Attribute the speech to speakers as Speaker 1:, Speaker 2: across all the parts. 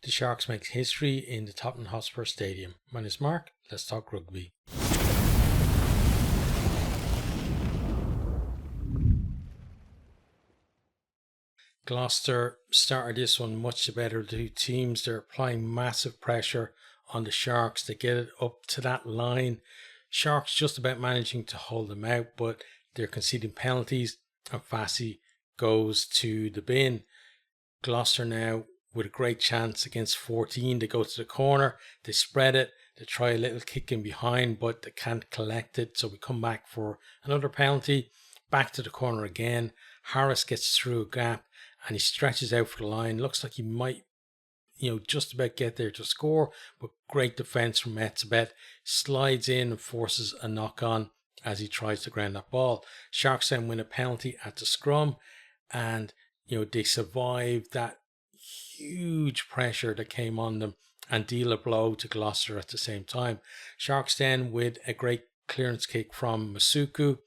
Speaker 1: The Sharks make history in the Tottenham Hotspur Stadium. My name is Mark. Let's talk rugby. Gloucester started this one much the better of the two teams. They're applying massive pressure on the Sharks to get it up to that line. Sharks just about managing to hold them out, but they're conceding penalties and Fassi goes to the bin. Gloucester now with a great chance against 14. They go to the corner, they spread it, they try a little kick in behind, but they can't collect it. So we come back for another penalty. Back to the corner again. Harris gets through a gap and he stretches out for the line. Looks like he might, just about get there to score, but great defense from Etzebeth. Slides in and forces a knock on as he tries to ground that ball. Sharks then win a penalty at the scrum, and they survive that huge pressure that came on them and deal a blow to Gloucester at the same time. Sharks then with a great clearance kick from Masuku.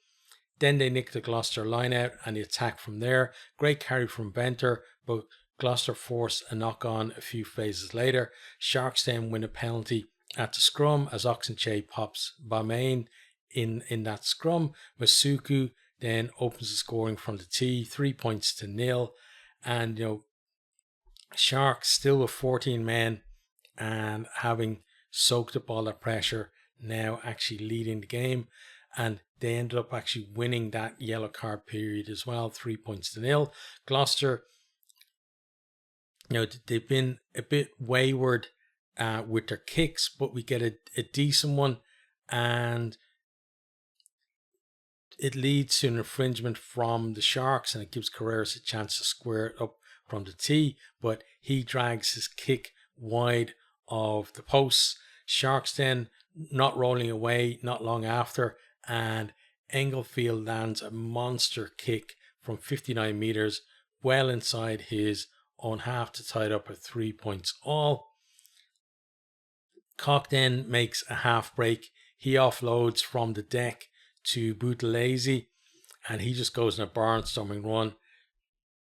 Speaker 1: Then they nick the Gloucester line out and the attack from there. Great carry from Venter, but Gloucester force a knock on a few phases later. Sharks then win a penalty at the scrum as Oxenche pops Balmain in that scrum. Masuku then opens the scoring from the tee, 3 points to 0. And Sharks still with 14 men and having soaked up all that pressure, now actually leading the game. And they ended up actually winning that yellow card period as well, 3 points to 0. Gloucester, they've been a bit wayward with their kicks, but we get a decent one, and it leads to an infringement from the Sharks, and it gives Carreras a chance to square it up from the tee, but he drags his kick wide of the posts. Sharks then not rolling away not long after, and Englefield lands a monster kick from 59 meters well inside his own half to tie it up at 3 points all. Cock then makes a half break. He offloads from the deck to Boutelezi, and he just goes in a barnstorming run,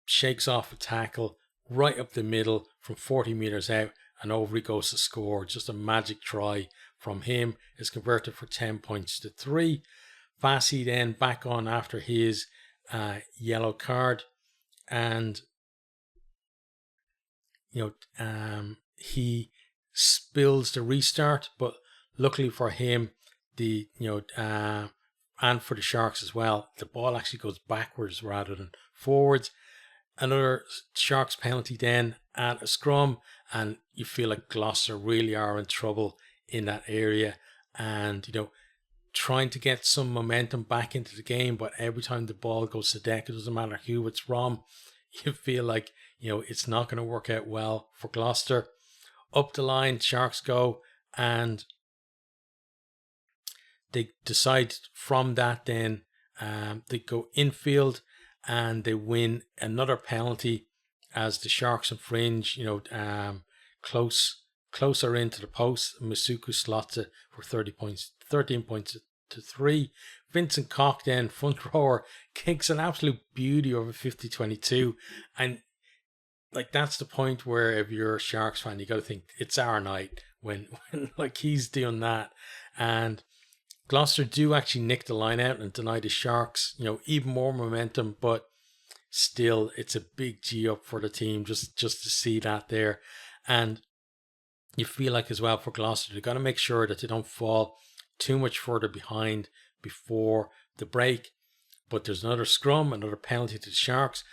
Speaker 1: shakes off a tackle right up the middle from 40 meters out, and over he goes to score. Just a magic try from him. Is converted for 10 points to 3. Fassi then back on after his yellow card, and he spills the restart, but luckily for him, and for the Sharks as well, the ball actually goes backwards rather than forwards. Another Sharks penalty then at a scrum, and you feel like Gloucester really are in trouble in that area, and trying to get some momentum back into the game, but every time the ball goes to deck, it doesn't matter who it's from, you feel like it's not going to work out well for Gloucester. Up the line, Sharks go, and they decide from that then they go infield and they win another penalty as the Sharks infringe, closer into the post. Masuku slots it for 13 points to 3. Vincent Cock then, front rower, kicks an absolute beauty over 50-22. And that's the point where if you're a Sharks fan, you got to think it's our night when he's doing that. And Gloucester do actually nick the line out and deny the Sharks, even more momentum, but still it's a big G up for the team just to see that there. And you feel like as well for Gloucester, they've got to make sure that they don't fall too much further behind before the break. But there's another scrum, another penalty to the Sharks.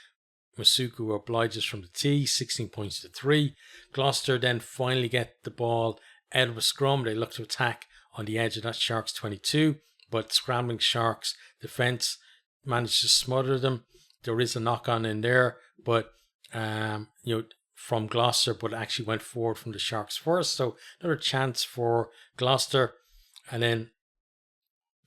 Speaker 1: Masuku obliges from the tee, 16 points to 3. Gloucester then finally get the ball out of a scrum. They look to attack on the edge of that Sharks 22, but scrambling Sharks defense managed to smother them. There is a knock on in there, but from Gloucester, but actually went forward from the Sharks first. So another chance for Gloucester, and then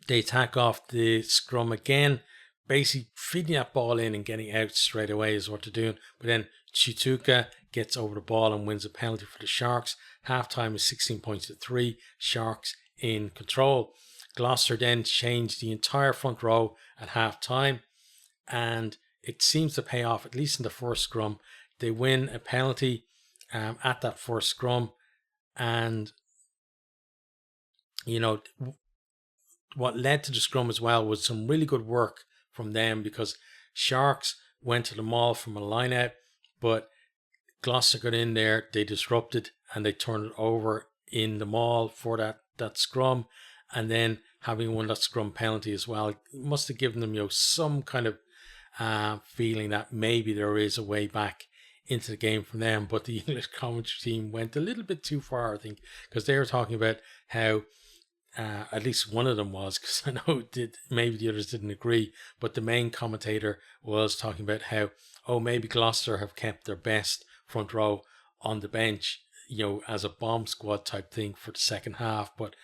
Speaker 1: they attack off the scrum again, basically feeding that ball in and getting out straight away is what they're doing. But then Chituka gets over the ball and wins a penalty for the Sharks. Halftime is 16 points to 3. Sharks in control. Gloucester then changed the entire front row at halftime, and it seems to pay off, at least in the first scrum. They win a penalty at that first scrum. And, what led to the scrum as well was some really good work from them, because Sharks went to the maul from a line out, but Gloucester got in there, they disrupted, and they turned it over in the maul for that scrum. And then having won that scrum penalty as well, it must have given them some kind of feeling that maybe there is a way back into the game from them. But the English commentary team went a little bit too far, I think, because they were talking about how at least one of them was, because I know maybe the others didn't agree, but the main commentator was talking about how, maybe Gloucester have kept their best front row on the bench, as a bomb squad type thing for the second half. But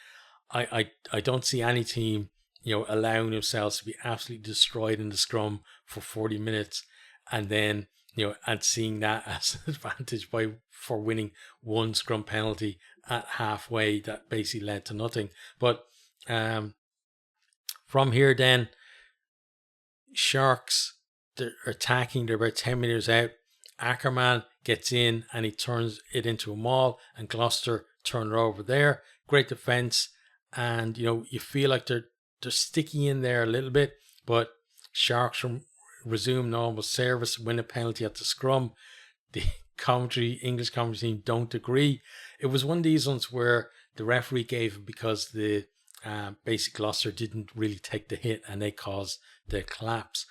Speaker 1: I don't see any team, allowing themselves to be absolutely destroyed in the scrum for 40 minutes and then, and seeing that as an advantage for winning one scrum penalty at halfway that basically led to nothing. But from here then, Sharks, they're attacking, they're about 10 metres out. Ackerman gets in and he turns it into a maul, and Gloucester turn it over there. Great defence, and you feel like they're sticking in there a little bit, but Sharks resume normal service, win a penalty at the scrum. The English commentary team don't agree. It was one of these ones where the referee gave it because the basic Gloucester didn't really take the hit and they caused the collapse.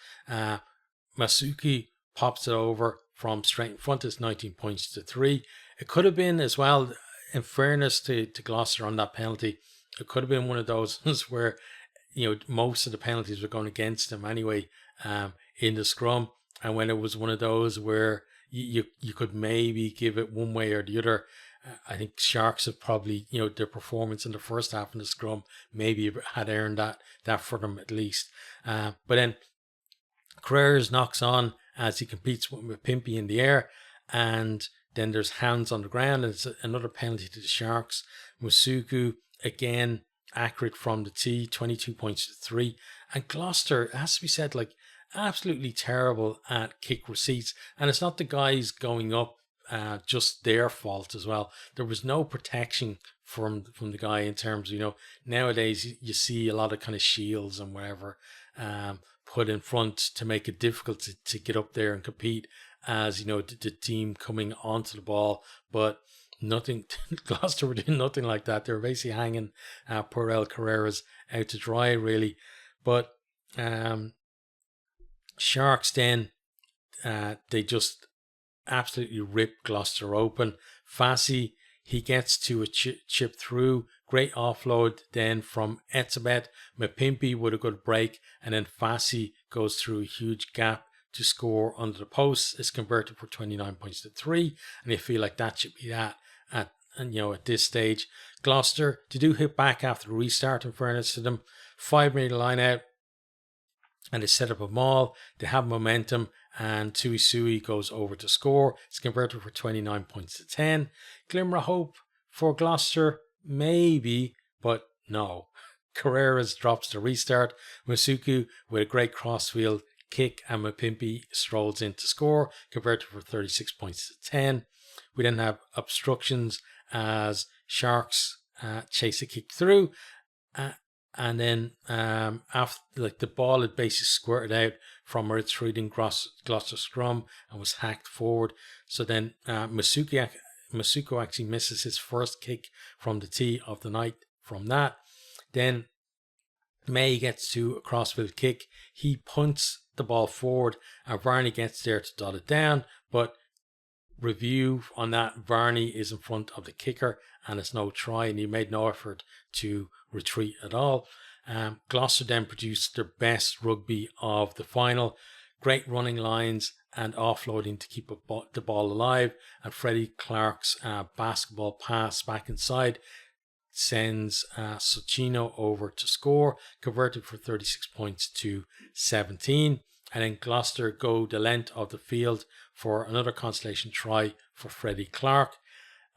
Speaker 1: Masuki pops it over from straight in front. It's 19 points to 3. It could have been as well, in fairness to Gloucester on that penalty, it could have been one of those ones where most of the penalties were going against them anyway in the scrum, and when it was one of those where you could maybe give it one way or the other. I think Sharks have probably, their performance in the first half in the scrum maybe had earned that for them at least. But then Carreras knocks on as he competes with Pimpy in the air, and then there's hands on the ground, and it's another penalty to the Sharks. Musuku, again, accurate from the tee, 22 points to 3. And Gloucester, has to be said, absolutely terrible at kick receipts. And it's not the guys going up just their fault as well. There was no protection from the guy in terms of, nowadays you see a lot of kind of shields and whatever put in front to make it difficult to get up there and compete as, the team coming onto the ball. But nothing, Gloucester were doing nothing like that. They were basically hanging poor El Carreras out to dry, really. But Sharks then, they just absolutely ripped Gloucester open. Fassi, he gets to a chip through. Great offload then from Etzebeth. Mapimpi with a good break, and then Fassi goes through a huge gap to score under the post. It's converted for 29 points to 3, and they feel like that should be that at this stage. Gloucester, they do hit back after the restart, in fairness to them. 5-metre line out, and they set up a maul. They have momentum, and Tuisui goes over to score. It's converted for 29 points to 10. Glimmer of hope for Gloucester, maybe, but no. Carreras drops the restart. Masuku with a great crossfield kick, and Mapimpi strolls in to score, converted for 36 points to 10. We then have obstructions as Sharks chase a kick through, and then after the ball had basically squirted out from a retreating Gloucester scrum and was hacked forward. So then Masuko actually misses his first kick from the tee of the night from that. Then May gets to a crossfield kick. He punts the ball forward, and Varney gets there to dot it down, but review on that, Varney is in front of the kicker and it's no try, and he made no effort to retreat at all. Gloucester then produced their best rugby of the final. Great running lines and offloading to keep the ball alive, and Freddie Clark's basketball pass back inside sends Socino over to score, converted for 36 points to 17. And then Gloucester go the length of the field for another consolation try for Freddie Clark.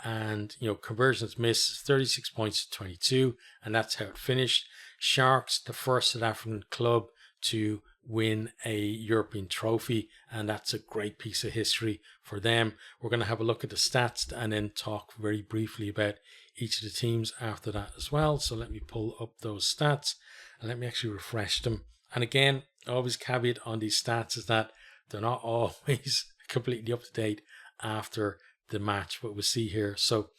Speaker 1: And, conversions miss, 36 points to 22. And that's how it finished. Sharks, the first South African club to win a European trophy, and that's a great piece of history for them. We're going to have a look at the stats and then talk very briefly about each of the teams after that as well. So let me pull up those stats and let me actually refresh them. And again, always caveat on these stats is that they're not always completely up to date after the match, but we'll see here. So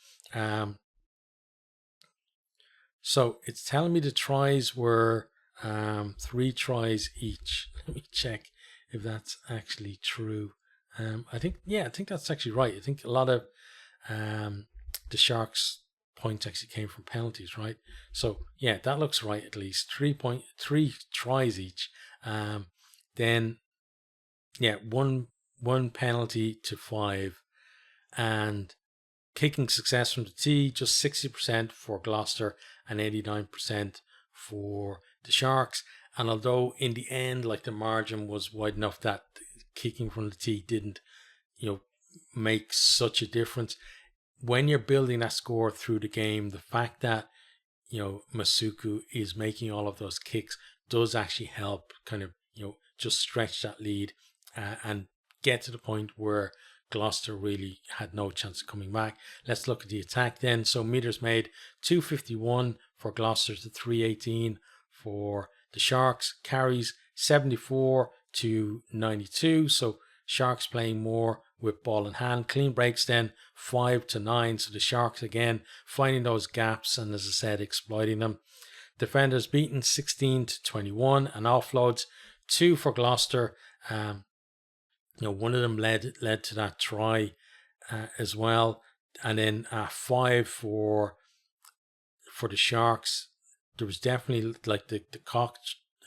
Speaker 1: it's telling me the tries were 3 tries each. Let me check if that's actually true. I think that's actually right. I think a lot of the Sharks' points actually came from penalties, right? So yeah, that looks right. At least 3 tries each. Then yeah, one penalty to 5, and kicking success from the tee, just 60% for Gloucester and 89% for the Sharks. And although in the end, like, the margin was wide enough that kicking from the tee didn't, make such a difference, when you're building that score through the game, the fact that, Masuku is making all of those kicks does actually help kind of, just stretch that lead and get to the point where Gloucester really had no chance of coming back. Let's look at the attack then. So meters made, 251 for Gloucester to 318 for the Sharks. Carries 74 to 92. So Sharks playing more with ball in hand. Clean breaks then 5 to 9. So the Sharks again finding those gaps and, as I said, exploiting them. Defenders beaten 16 to 21, and offloads 2 for Gloucester. One of them led to that try as well, and then 5 for the Sharks. There was definitely, like, the Cock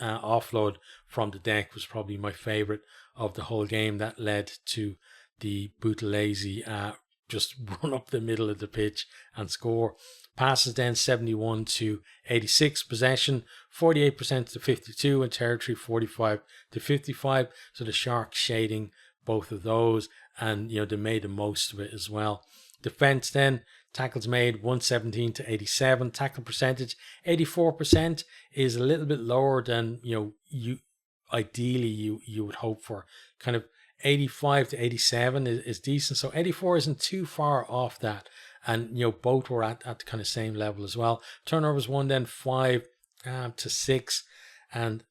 Speaker 1: offload from the deck was probably my favorite of the whole game. That led to the Buthelezi just run up the middle of the pitch and score. Passes then 71 to 86. Possession 48% to 52, and territory 45 to 55. So the Sharks shading both of those, and they made the most of it as well. Defense then, tackles made 117 to 87. Tackle percentage 84% is a little bit lower than you ideally you would hope for. Kind of 85 to 87 is decent. So 84 isn't too far off that. And, both were at the kind of same level as well. Turnovers 1 then 5 to 6. And,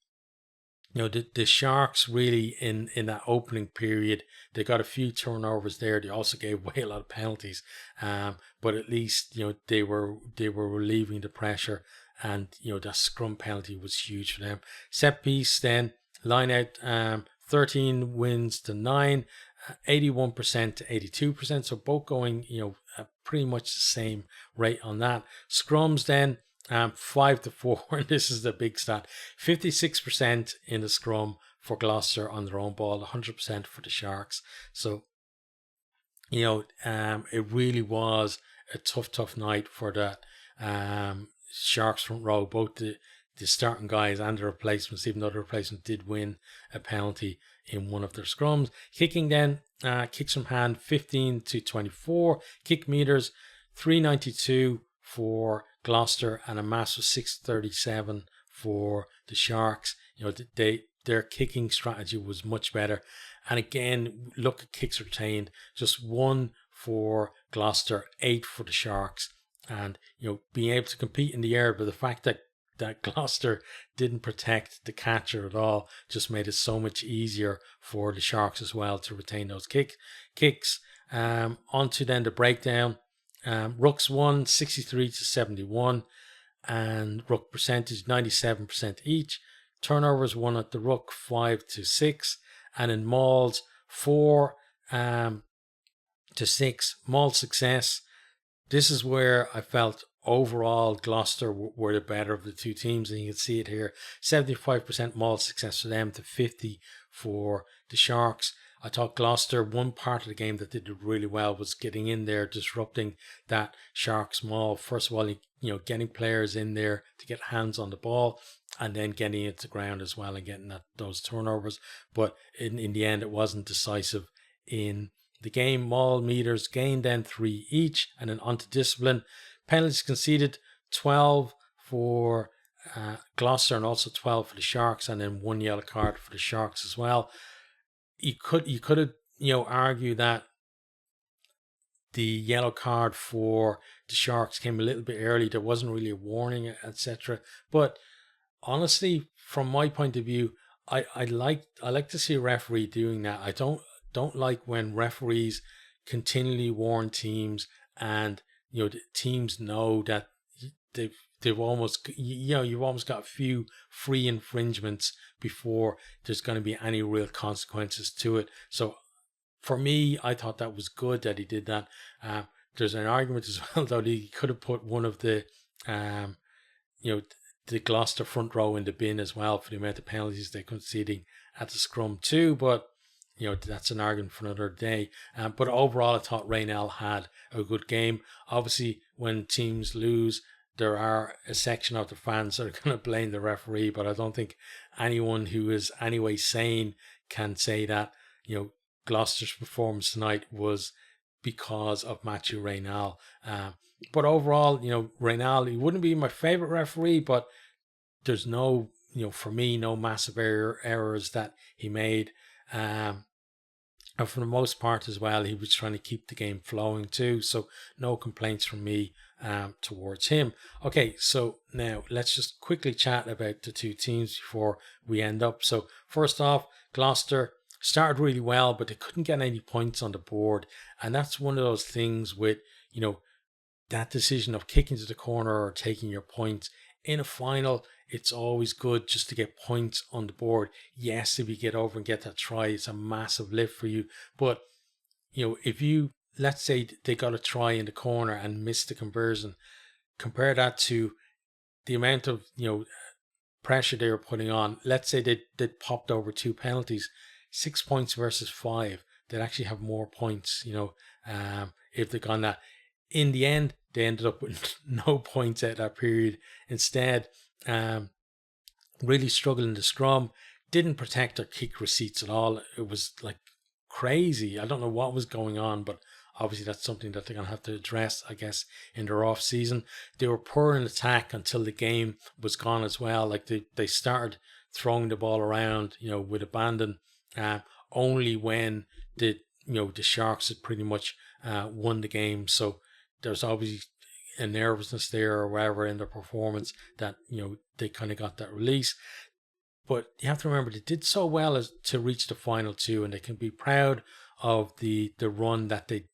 Speaker 1: the Sharks really in that opening period, they got a few turnovers there. They also gave away a lot of penalties. But at least, they were relieving the pressure. And, that scrum penalty was huge for them. Set piece then, line out 13 wins to 9. 81% to 82%, so both going pretty much the same rate on that. Scrums then 5 to 4, and this is the big stat, 56% in the scrum for Gloucester on their own ball, 100% for the Sharks. So it really was a tough night for that Sharks front row, both the starting guys and the replacements, even though the replacements did win a penalty in one of their scrums. Kicking then, kicks from hand 15 to 24. Kick meters 392 for Gloucester and a massive 637 for the Sharks. Their kicking strategy was much better. And again, look at kicks retained, just 1 for Gloucester, 8 for the Sharks. And being able to compete in the air, but the fact that Gloucester didn't protect the catcher at all just made it so much easier for the Sharks as well to retain those kicks. Onto then the breakdown. Rucks won 63 to 71, and ruck percentage 97% each. Turnovers won at the ruck 5 to 6, and in mauls 4 to 6. Maul success. This is where I felt overall Gloucester were the better of the two teams, and you can see it here. 75% maul success for them to 50 for the Sharks. I thought Gloucester, one part of the game that they did really well was getting in there, disrupting that Sharks maul. First of all, getting players in there to get hands on the ball, and then getting it to ground as well and getting those turnovers. But in the end, it wasn't decisive in the game. Maul meters gained then 3 each, and then onto discipline. Penalties conceded 12 for Gloucester, and also 12 for the Sharks, and then 1 yellow card for the Sharks as well. You could have argue that the yellow card for the Sharks came a little bit early. There wasn't really a warning, etc. But honestly, from my point of view, I like to see a referee doing that. I don't like when referees continually warn teams, and the teams know that they've almost you've almost got a few free infringements before there's going to be any real consequences to it. So for me, I thought that was good that he did that. There's an argument as well, though, that he could have put one of the the Gloucester front row in the bin as well for the amount of penalties they're conceding at the scrum too. But that's an argument for another day. But overall, I thought Raynell had a good game. Obviously, when teams lose, there are a section of the fans that are going to blame the referee, but I don't think anyone who is anyway sane can say that Gloucester's performance tonight was because of Matthew Raynell. But overall, Raynell, he wouldn't be my favorite referee, but there's no, for me, no massive errors that he made. And for the most part as well, he was trying to keep the game flowing too. So no complaints from me towards him. Okay, so now let's just quickly chat about the two teams before we end up. So first off, Gloucester started really well, but they couldn't get any points on the board. And that's one of those things with, that decision of kicking to the corner or taking your points. In a final, it's always good just to get points on the board. Yes, if you get over and get that try, it's a massive lift for you. But, if you, let's say they got a try in the corner and missed the conversion, compare that to the amount of, pressure they were putting on. Let's say they popped over 2 penalties, 6 points versus 5. They'd actually have more points, if they'd gone that. In the end, they ended up with no points at that period. Instead, really struggled in the scrum, didn't protect their kick receipts at all. It was like crazy. I don't know what was going on, but obviously that's something that they're going to have to address, I guess, in their off season. They were poor in attack until the game was gone as well. Like they started throwing the ball around, with abandon, only when the Sharks had pretty much won the game. So there's obviously a nervousness there or whatever in their performance that they kind of got that release. But you have to remember they did so well as to reach the final two, and they can be proud of the run that they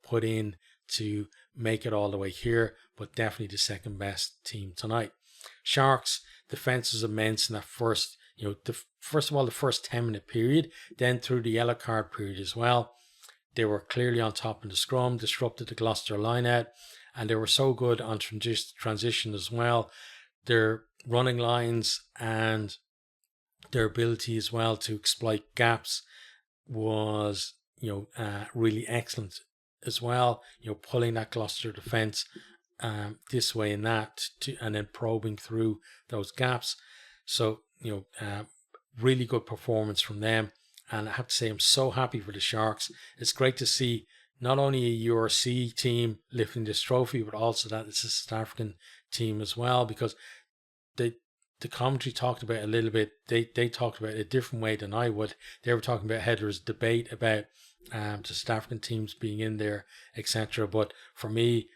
Speaker 1: put in to make it all the way here. But definitely the second best team tonight. Sharks defense was immense in that first first of all the first 10-minute period, then through the yellow card period as well. They were clearly on top in the scrum, disrupted the Gloucester line-out, and they were so good on transition as well. Their running lines and their ability as well to exploit gaps was, really excellent as well. Pulling that Gloucester defence this way and that, and then probing through those gaps. So, really good performance from them. And I have to say, I'm so happy for the Sharks. It's great to see not only a URC team lifting this trophy, but also that it's a South African team as well, because the commentary talked about it a little bit. They talked about it a different way than I would. They were talking about how there was debate about the South African teams being in there, etc. But for me,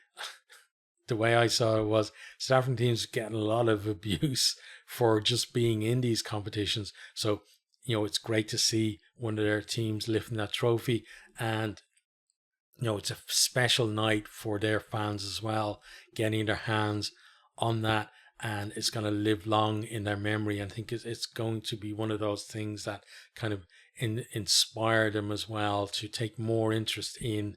Speaker 1: the way I saw it was South African teams getting a lot of abuse for just being in these competitions. So, it's great to see one of their teams lifting that trophy, and it's a special night for their fans as well, getting their hands on that, and it's going to live long in their memory. I think it's going to be one of those things that kind of inspire them as well to take more interest in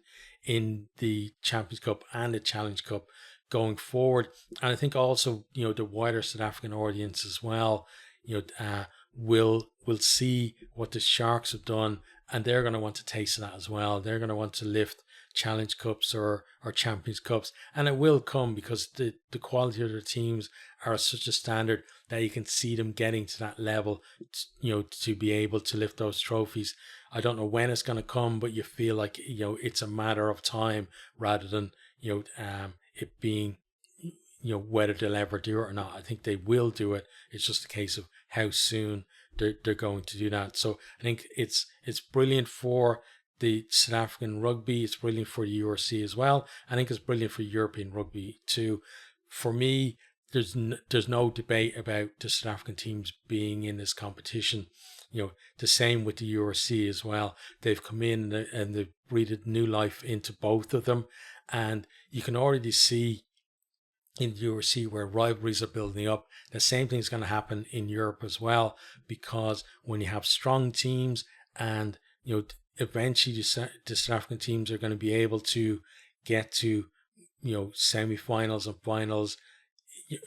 Speaker 1: the Champions Cup and the Challenge Cup going forward. And I think also, the wider South African audience as well, will see what the Sharks have done, and they're going to want to taste of that as well. They're going to want to lift Challenge Cups or Champions Cups, and it will come because the quality of their teams are such a standard that you can see them getting to that level, to be able to lift those trophies. I don't know when it's going to come, but you feel like it's a matter of time rather than it being whether they'll ever do it or not. I think they will do it. It's just a case of how soon they're going to do that. So I think it's brilliant for the South African rugby. It's brilliant for the URC as well. I think it's brilliant for European rugby too. For me, there's no debate about the South African teams being in this competition. The same with the URC as well. They've come in and they've breathed new life into both of them, and you can already see in the URC where rivalries are building up. The same thing is going to happen in Europe as well, because when you have strong teams, and eventually the South African teams are going to be able to get to semi-finals and finals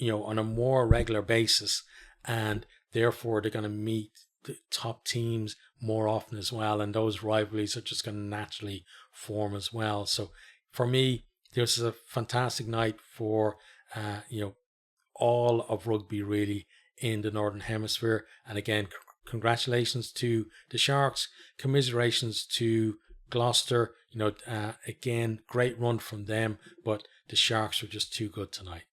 Speaker 1: on a more regular basis, and therefore they're going to meet the top teams more often as well, and those rivalries are just going to naturally form as well. So for me, this is a fantastic night for all of rugby really in the Northern Hemisphere. And again, congratulations to the Sharks, commiserations to Gloucester. Again, great run from them, but the Sharks were just too good tonight.